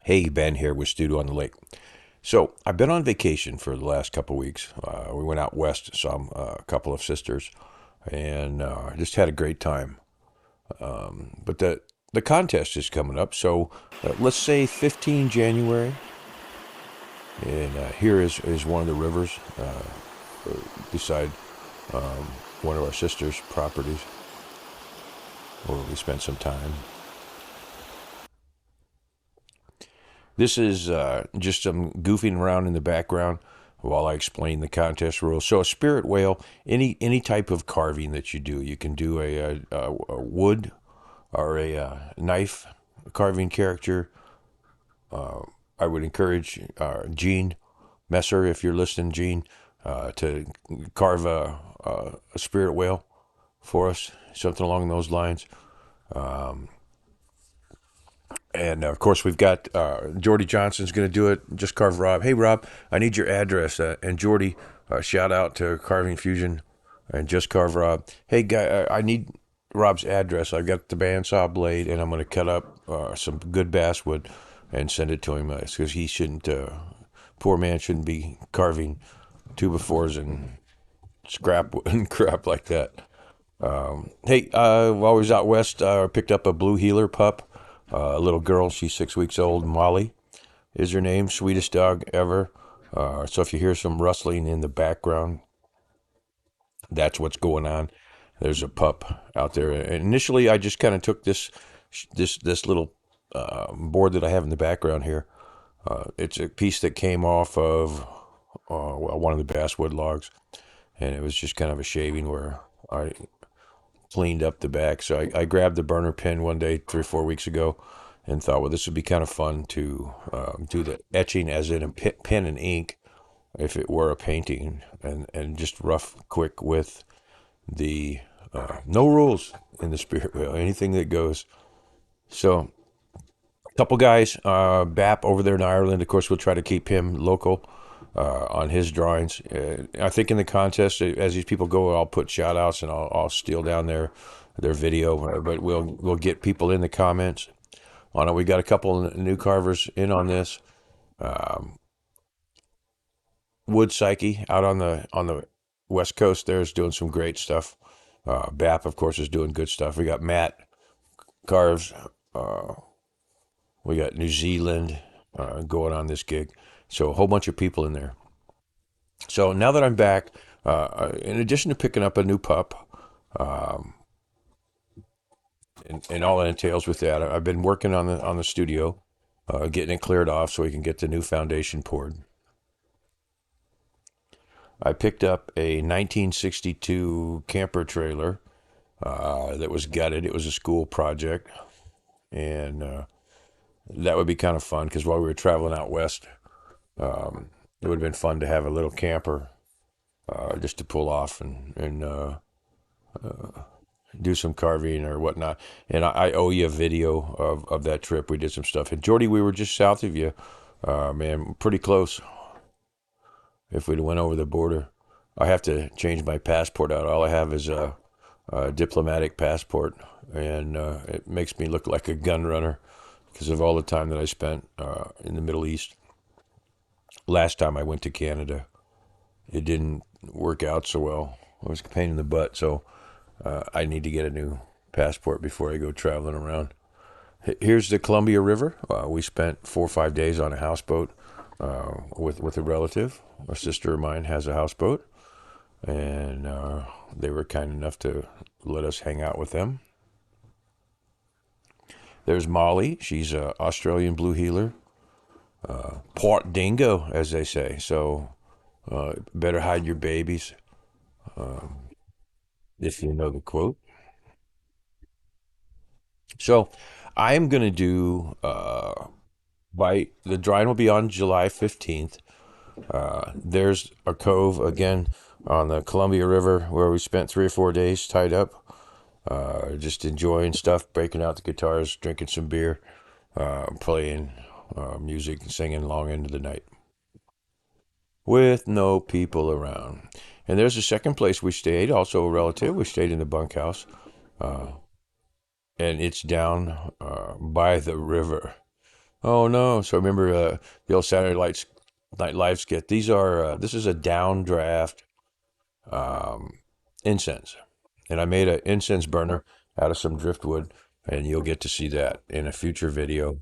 Hey, Ben here with Studio on the Lake. So I've been on vacation for the last couple of weeks. We went out west, saw a couple of sisters, and just had a great time. But the contest is coming up, so let's say 15 January, and here is one of the rivers beside one of our sisters' properties where we spent some time. This is just some goofing around in the background while I explain the contest rules. So a spirit whale, any type of carving that you do, you can do a wood or a knife carving character. I would encourage Gene Messer, if you're listening, Gene, to carve a spirit whale for us, something along those lines. And of course, we've got Jordy Johnson's going to do it. Just carve Rob. Hey, Rob, I need your address. And Jordy, shout out to Carving Fusion and Just Carve Rob. Hey, guy, I need Rob's address. I've got the bandsaw blade, and I'm going to cut up some good basswood and send it to him because he shouldn't. Poor man shouldn't be carving two befores and scrap and crap like that. Hey, while I was out west, I picked up a blue heeler pup, a little girl. She's 6 weeks old. Molly is her name. Sweetest dog ever. So if you hear some rustling in the background, that's what's going on. There's a pup out there. And initially, I just kind of took this little board that I have in the background here. It's a piece that came off of one of the basswood logs, and it was just kind of a shaving where I cleaned up the back. So I grabbed the burner pin one day, 3 or 4 weeks ago, and thought, well, this would be kind of fun to do the etching as in a pen and ink if it were a painting, and just rough, quick with the no rules in the spirit wheel, anything that goes. So a couple guys, Bap over there in Ireland, of course, we'll try to keep him local on his drawings. I think in the contest, as these people go, I'll put shout outs and I'll steal down their video, but we'll get people in the comments on it. We got a couple new carvers in on this. Wood Psyche out on the west coast there is doing some great stuff. Bap, of course, is doing good stuff. We got Matt carves. We got New Zealand going on this gig. So a whole bunch of people in there. So now that I'm back, in addition to picking up a new pup, and all that entails with that, I've been working on the studio, getting it cleared off so we can get the new foundation poured. I picked up a 1962 camper trailer that was gutted. It was a school project, and that would be kind of fun because while we were traveling out west, it would have been fun to have a little camper just to pull off and do some carving or whatnot. And I owe you a video of that trip. We did some stuff. And Jordy, we were just south of you, man, pretty close. If we'd went over the border, I have to change my passport out. All I have is a diplomatic passport, and it makes me look like a gun runner because of all the time that I spent in the Middle East. Last time I went to Canada, it didn't work out so well. It was a pain in the butt, so I need to get a new passport before I go traveling around. Here's the Columbia River. We spent 4 or 5 days on a houseboat with a relative. A sister of mine has a houseboat, and they were kind enough to let us hang out with them. There's Molly. She's an Australian blue heeler. Port dingo, as they say. So better hide your babies, if you know the quote. So I am going to do, by the drying will be on July 15th. There's a cove again on the Columbia River where we spent 3 or 4 days tied up, just enjoying stuff, breaking out the guitars, drinking some beer, playing music, and singing long into the night with no people around. And there's a second place we stayed, also a relative. We stayed in the bunkhouse, and it's down by the river. Oh no! So remember the old Saturday Night Live skit. These are this is a downdraft um, incense, and I made an incense burner out of some driftwood, and you'll get to see that in a future video.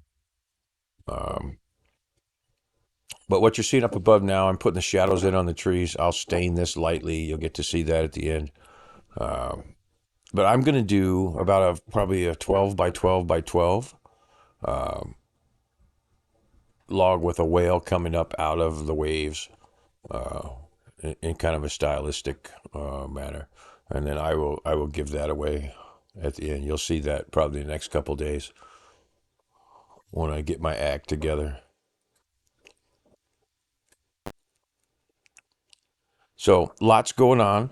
Um, but what you're seeing up above now, I'm putting the shadows in on the trees. I'll stain this lightly. You'll get to see that at the end. Um, but I'm going to do about probably a 12 by 12 by 12 um, log with a whale coming up out of the waves uh, in kind of a stylistic manner, and then I will give that away at the end. You'll see that probably the next couple days when I get my act together. So lots going on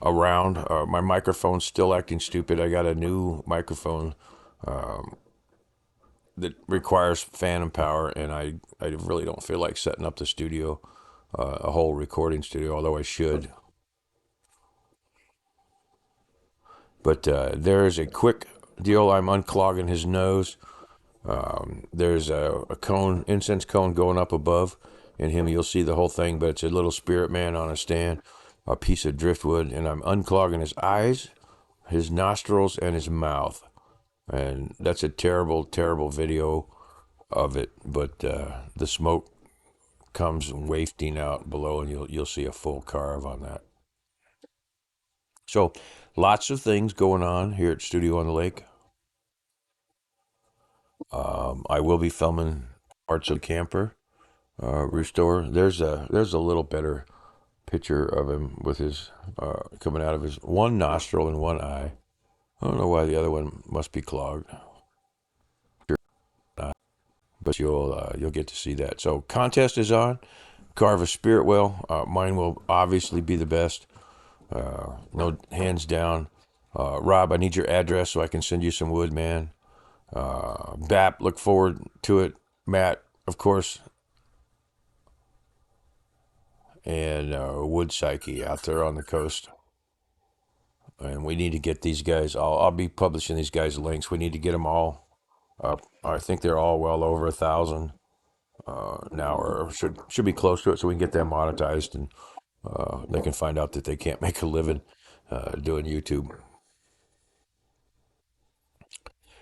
around. My microphone's still acting stupid. I got a new microphone um, that requires phantom power, and I really don't feel like setting up the studio, a whole recording studio, although I should. But there's a quick deal. I'm unclogging his nose. There's a cone, incense cone going up above, and him. You'll see the whole thing, but it's a little spirit man on a stand, a piece of driftwood, and I'm unclogging his eyes, his nostrils, and his mouth. And that's a terrible, terrible video of it. But the smoke comes wafting out below, and you'll see a full carve on that. So, lots of things going on here at Studio on the Lake. I will be filming parts of the camper restore. There's a little better picture of him with his coming out of his one nostril and one eye. I don't know why the other one must be clogged, but you'll get to see that. So contest is on. Carve a spirit whale. Mine will obviously be the best. No, hands down. Rob, I need your address so I can send you some wood, man. Bap, look forward to it. Matt, of course, and Wood Psyche out there on the coast. And we need to get these guys. I'll be publishing these guys' links. We need to get them all up. I think they're all well over 1,000 now, or should be close to it, so we can get them monetized, and they can find out that they can't make a living doing YouTube.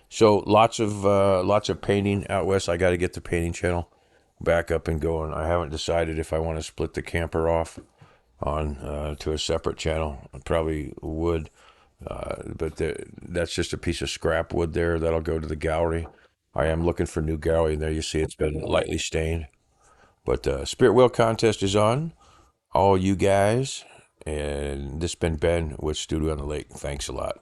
So lots of painting out west. I got to get the painting channel back up and going. I haven't decided if I want to split the camper off on to a separate channel. I probably would, but that's just a piece of scrap wood there that'll go to the gallery. I am looking for new gallery, and there you see it's been lightly stained. But Spirit Whale contest is on. All you guys, and this has been Ben with Studio on the Lake. Thanks a lot.